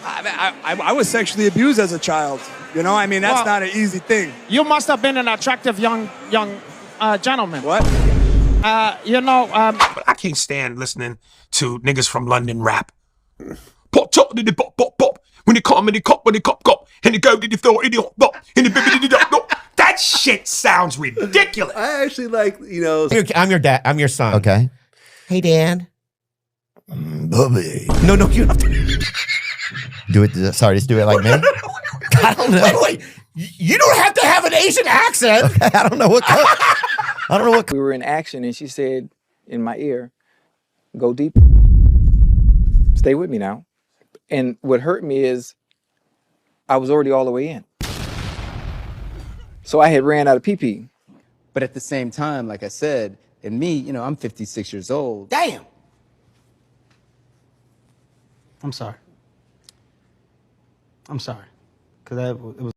I was sexually abused as a child. You know, I mean, that's not an easy thing. You must have been an attractive young gentleman. What? But I can't stand listening to niggas from London rap. Pop, chop, did it pop, pop, pop. When they come, and they cop, when they cop, cop. And they go, did they throw, and they hop, hop. And they baby, did it up, That shit sounds ridiculous. I actually like, I'm your dad. I'm your son. Okay. Hey, Dad. Bubby. No, you don't have to. Do it. Sorry, just do it like me. I don't know. Wait, you don't have to have an Asian accent. Okay, I don't know what. We were in action and she said in my ear, go deep. Stay with me now. And what hurt me is I was already all the way in. So I had ran out of pee-pee. But at the same time, like I said, and me, I'm 56 years old. Damn. I'm sorry. Because it was